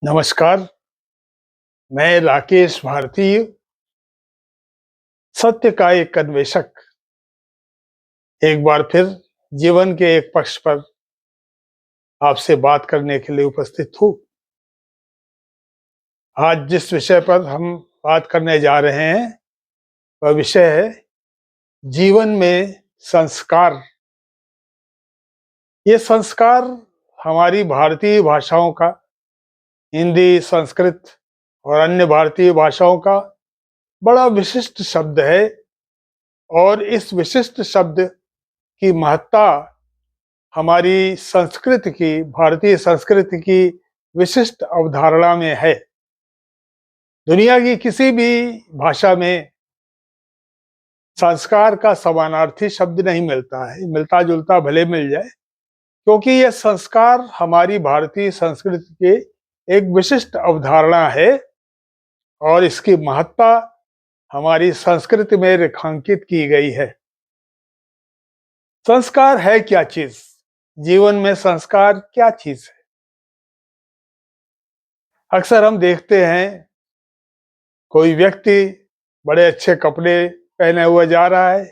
नमस्कार, मैं राकेश भारती, सत्य का एक अन्वेषक, एक बार फिर जीवन के एक पक्ष पर आपसे बात करने के लिए उपस्थित हूँ। आज जिस विषय पर हम बात करने जा रहे हैं, वह विषय है जीवन में संस्कार। ये संस्कार हमारी भारतीय भाषाओं का, हिंदी, संस्कृत और अन्य भारतीय भाषाओं का बड़ा विशिष्ट शब्द है और इस विशिष्ट शब्द की महत्ता हमारी संस्कृति की, भारतीय संस्कृति की विशिष्ट अवधारणा में है। दुनिया की किसी भी भाषा में संस्कार का समानार्थी शब्द नहीं मिलता है, मिलता जुलता भले मिल जाए, क्योंकि यह संस्कार हमारी भारतीय संस्कृति की एक विशिष्ट अवधारणा है और इसकी महत्ता हमारी संस्कृति में रेखांकित की गई है। संस्कार है क्या चीज? जीवन में संस्कार क्या चीज है? अक्सर हम देखते हैं कोई व्यक्ति बड़े अच्छे कपड़े पहने हुए जा रहा है,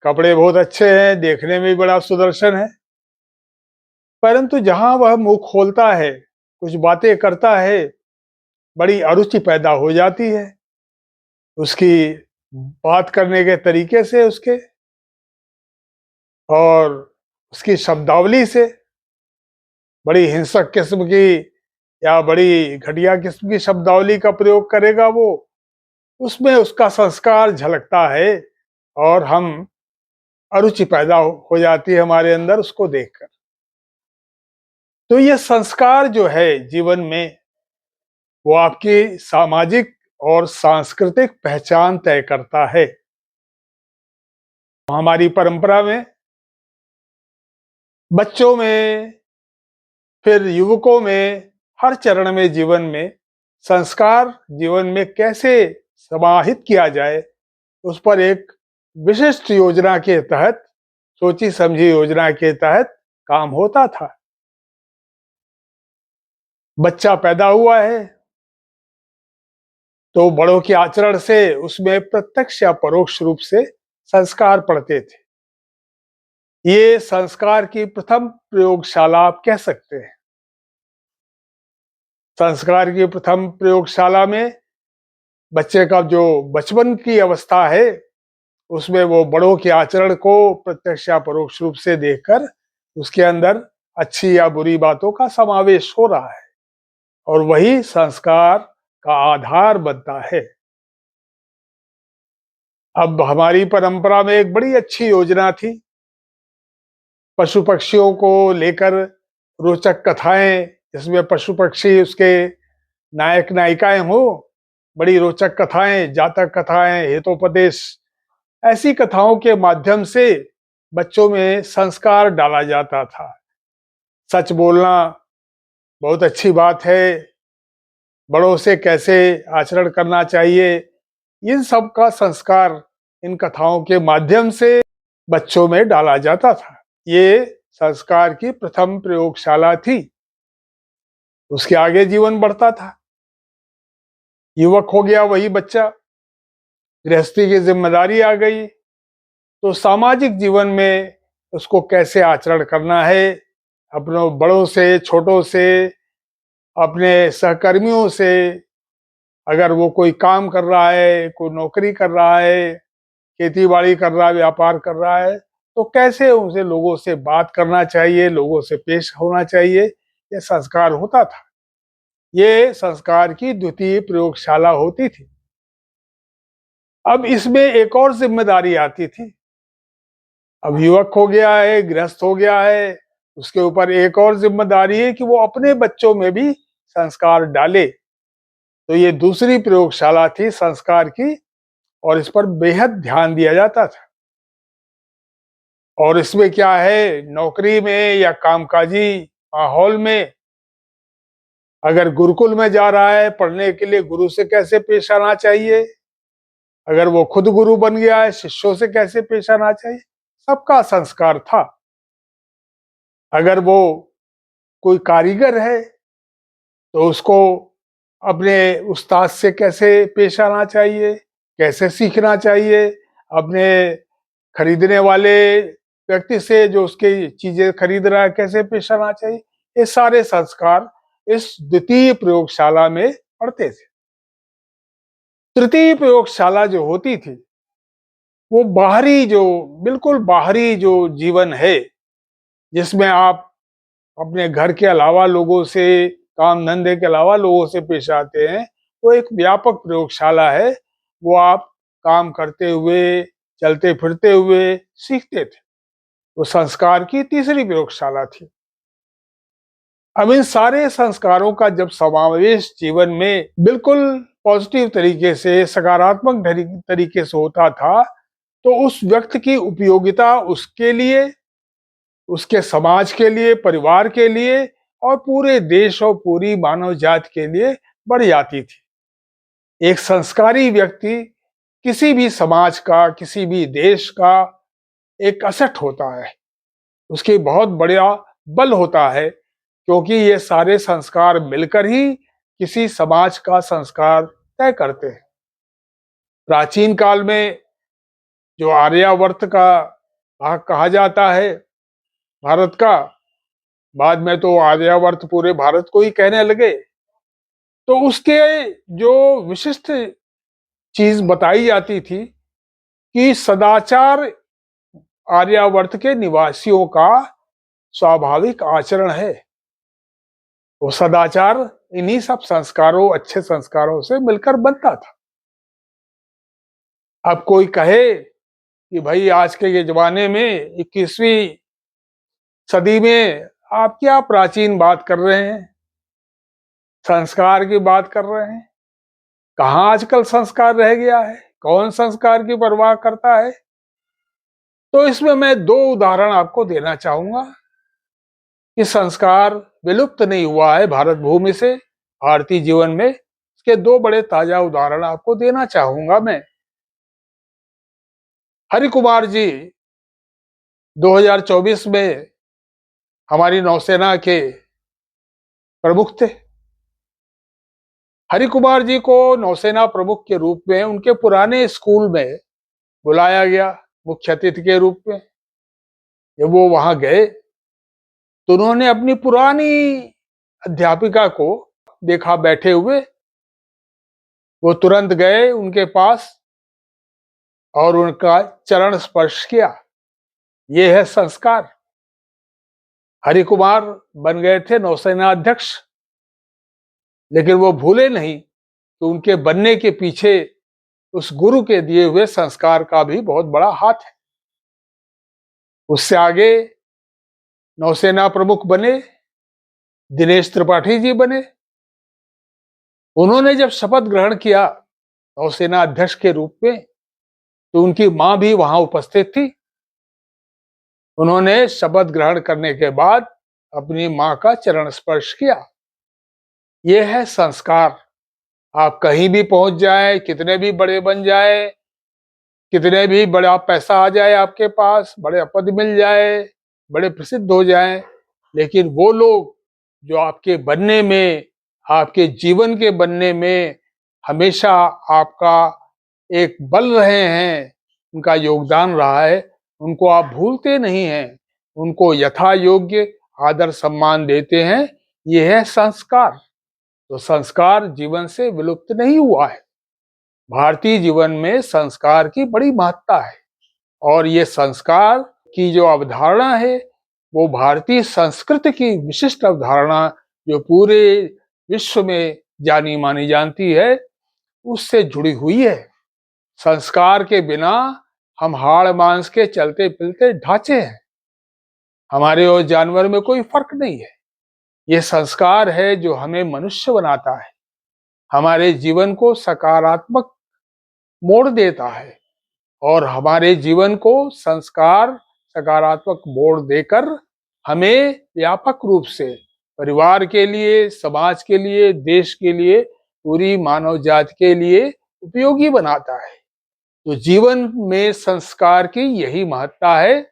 कपड़े बहुत अच्छे हैं, देखने में भी बड़ा सुदर्शन है, परंतु जहां वह मुंह खोलता है, कुछ बातें करता है, बड़ी अरुचि पैदा हो जाती है उसकी बात करने के तरीके से, उसके और उसकी शब्दावली से। बड़ी हिंसक किस्म की या बड़ी घटिया किस्म की शब्दावली का प्रयोग करेगा वो, उसमें उसका संस्कार झलकता है और हम अरुचि पैदा हो जाती है हमारे अंदर उसको देखकर। तो ये संस्कार जो है जीवन में, वो आपकी सामाजिक और सांस्कृतिक पहचान तय करता है। हमारी परंपरा में बच्चों में, फिर युवकों में, हर चरण में जीवन में संस्कार जीवन में कैसे समाहित किया जाए, उस पर एक विशिष्ट योजना के तहत, सोची समझी योजना के तहत काम होता था। बच्चा पैदा हुआ है तो बड़ों के आचरण से उसमें प्रत्यक्ष या परोक्ष रूप से संस्कार पड़ते थे। ये संस्कार की प्रथम प्रयोगशाला आप कह सकते हैं। संस्कार की प्रथम प्रयोगशाला में बच्चे का जो बचपन की अवस्था है, उसमें वो बड़ों के आचरण को प्रत्यक्ष या परोक्ष रूप से देखकर उसके अंदर अच्छी या बुरी बातों का समावेश हो रहा है और वही संस्कार का आधार बनता है। अब हमारी परंपरा में एक बड़ी अच्छी योजना थी, पशु पक्षियों को लेकर रोचक कथाएं, जिसमें पशु पक्षी उसके नायक नायिकाएं हो, बड़ी रोचक कथाएं, जातक कथाएं, हितोपदेश, ऐसी कथाओं के माध्यम से बच्चों में संस्कार डाला जाता था। सच बोलना बहुत अच्छी बात है, बड़ों से कैसे आचरण करना चाहिए, इन सब का संस्कार इन कथाओं के माध्यम से बच्चों में डाला जाता था। ये संस्कार की प्रथम प्रयोगशाला थी। उसके आगे जीवन बढ़ता था, युवक हो गया वही बच्चा, गृहस्थी की जिम्मेदारी आ गई, तो सामाजिक जीवन में उसको कैसे आचरण करना है, अपने बड़ों से, छोटों से, अपने सहकर्मियों से, अगर वो कोई काम कर रहा है, कोई नौकरी कर रहा है, खेती बाड़ी कर रहा है, व्यापार कर रहा है, तो कैसे उनसे, लोगों से बात करना चाहिए, लोगों से पेश होना चाहिए, ये संस्कार होता था। ये संस्कार की द्वितीय प्रयोगशाला होती थी। अब इसमें एक और जिम्मेदारी आती थी। अब युवक हो गया है, गृहस्थ हो गया है, उसके ऊपर एक और जिम्मेदारी है कि वो अपने बच्चों में भी संस्कार डाले। तो ये दूसरी प्रयोगशाला थी संस्कार की और इस पर बेहद ध्यान दिया जाता था। और इसमें क्या है, नौकरी में या कामकाजी माहौल में, अगर गुरुकुल में जा रहा है पढ़ने के लिए, गुरु से कैसे पेश आना चाहिए, अगर वो खुद गुरु बन गया है, शिष्यों से कैसे पेश आना चाहिए, सबका संस्कार था। अगर वो कोई कारीगर है तो उसको अपने उस्ताद से कैसे पेश आना चाहिए, कैसे सीखना चाहिए, अपने खरीदने वाले व्यक्ति से जो उसकी चीजें खरीद रहा है कैसे पेश आना चाहिए, ये सारे संस्कार इस द्वितीय प्रयोगशाला में पढ़ते थे। तृतीय प्रयोगशाला जो होती थी, वो बाहरी जो बिल्कुल बाहरी जो जीवन है, जिसमें आप अपने घर के अलावा लोगों से, काम धंधे के अलावा लोगों से पेश आते हैं, वो एक व्यापक प्रयोगशाला है। वो आप काम करते हुए, चलते फिरते हुए सीखते थे। वो संस्कार की तीसरी प्रयोगशाला थी। अब इन सारे संस्कारों का जब समावेश जीवन में बिल्कुल पॉजिटिव तरीके से, सकारात्मक तरीके से होता था, तो उस व्यक्ति की उपयोगिता उसके लिए, उसके समाज के लिए, परिवार के लिए और पूरे देश और पूरी मानव जाति के लिए बढ़ जाती थी। एक संस्कारी व्यक्ति किसी भी समाज का, किसी भी देश का एक असेट होता है। उसकी बहुत बड़ा बल होता है, क्योंकि ये सारे संस्कार मिलकर ही किसी समाज का संस्कार तय करते हैं। प्राचीन काल में जो आर्यावर्त का भाग कहा जाता है भारत का, बाद में तो आर्यावर्त पूरे भारत को ही कहने लगे, तो उसके जो विशिष्ट चीज बताई जाती थी कि सदाचार आर्यावर्त के निवासियों का स्वाभाविक आचरण है। वो सदाचार इन्हीं सब संस्कारों, अच्छे संस्कारों से मिलकर बनता था। अब कोई कहे कि भाई आज के ये जमाने में 21वीं सदी में आप क्या प्राचीन बात कर रहे हैं, संस्कार की बात कर रहे हैं, कहाँ आजकल संस्कार रह गया है, कौन संस्कार की परवाह करता है। तो इसमें मैं दो उदाहरण आपको देना चाहूंगा कि संस्कार विलुप्त नहीं हुआ है भारत भूमि से, भारतीय जीवन में। इसके दो बड़े ताजा उदाहरण आपको देना चाहूंगा मैं। हरि कुमार जी 2024 में हमारी नौसेना के प्रमुख थे। हरि कुमार जी को नौसेना प्रमुख के रूप में उनके पुराने स्कूल में बुलाया गया मुख्य अतिथि के रूप में। जब वो वहां गए तो उन्होंने अपनी पुरानी अध्यापिका को देखा बैठे हुए। वो तुरंत गए उनके पास और उनका चरण स्पर्श किया। ये है संस्कार। हरि कुमार बन गए थे नौसेना अध्यक्ष, लेकिन वो भूले नहीं कि उनके बनने के पीछे उस गुरु के दिए हुए संस्कार का भी बहुत बड़ा हाथ है। उससे आगे नौसेना प्रमुख बने दिनेश त्रिपाठी जी बने। उन्होंने जब शपथ ग्रहण किया नौसेना अध्यक्ष के रूप में, तो उनकी मां भी वहां उपस्थित थी। उन्होंने शपथ ग्रहण करने के बाद अपनी मां का चरण स्पर्श किया। यह है संस्कार। आप कहीं भी पहुंच जाए, कितने भी बड़े बन जाए, कितने भी बड़ा पैसा आ जाए आपके पास, बड़े पद मिल जाए, बड़े प्रसिद्ध हो जाए, लेकिन वो लोग जो आपके बनने में, आपके जीवन के बनने में हमेशा आपका एक बल रहे हैं, उनका योगदान रहा है, उनको आप भूलते नहीं हैं, उनको यथा योग्य आदर सम्मान देते हैं। यह है संस्कार। तो संस्कार जीवन से विलुप्त नहीं हुआ है। भारतीय जीवन में संस्कार की बड़ी महत्ता है और ये संस्कार की जो अवधारणा है, वो भारतीय संस्कृति की विशिष्ट अवधारणा जो पूरे विश्व में जानी मानी जानती है, उससे जुड़ी हुई है। संस्कार के बिना हम हाड़ मांस के चलते फिरते ढांचे हैं। हमारे और जानवर में कोई फर्क नहीं है। ये संस्कार है जो हमें मनुष्य बनाता है, हमारे जीवन को सकारात्मक मोड़ देता है और हमारे जीवन को संस्कार सकारात्मक मोड़ देकर हमें व्यापक रूप से परिवार के लिए, समाज के लिए, देश के लिए, पूरी मानव जाति के लिए उपयोगी बनाता है। तो जीवन में संस्कार की यही महत्ता है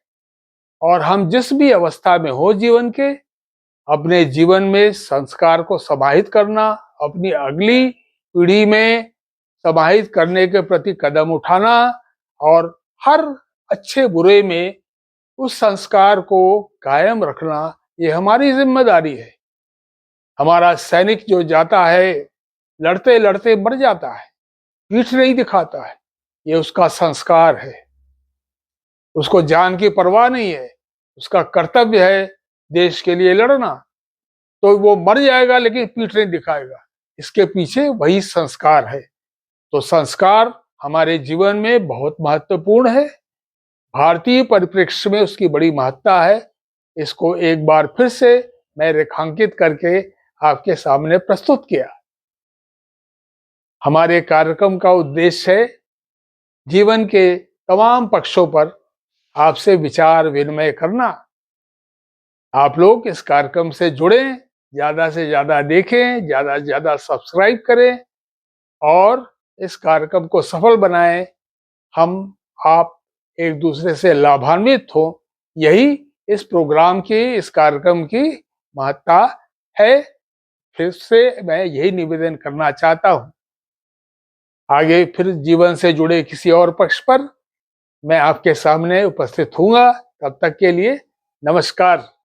और हम जिस भी अवस्था में हो जीवन के, अपने जीवन में संस्कार को समाहित करना, अपनी अगली पीढ़ी में समाहित करने के प्रति कदम उठाना और हर अच्छे बुरे में उस संस्कार को कायम रखना, ये हमारी जिम्मेदारी है। हमारा सैनिक जो जाता है, लड़ते लड़ते मर जाता है, पीठ नहीं दिखाता है, ये उसका संस्कार है। उसको जान की परवाह नहीं है, उसका कर्तव्य है देश के लिए लड़ना, तो वो मर जाएगा लेकिन पीठ नहीं दिखाएगा। इसके पीछे वही संस्कार है। तो संस्कार हमारे जीवन में बहुत महत्वपूर्ण है। भारतीय परिप्रेक्ष्य में उसकी बड़ी महत्ता है। इसको एक बार फिर से मैं रेखांकित करके आपके सामने प्रस्तुत किया। हमारे कार्यक्रम का उद्देश्य है जीवन के तमाम पक्षों पर आपसे विचार विनिमय करना। आप लोग इस कार्यक्रम से जुड़ें, ज्यादा से ज्यादा देखें, ज्यादा से ज्यादा सब्सक्राइब करें और इस कार्यक्रम को सफल बनाएं। हम आप एक दूसरे से लाभान्वित हो, यही इस प्रोग्राम की, इस कार्यक्रम की महत्ता है। फिर से मैं यही निवेदन करना चाहता हूं। आगे फिर जीवन से जुड़े किसी और पक्ष पर मैं आपके सामने उपस्थित हूँगा। तब तक के लिए नमस्कार।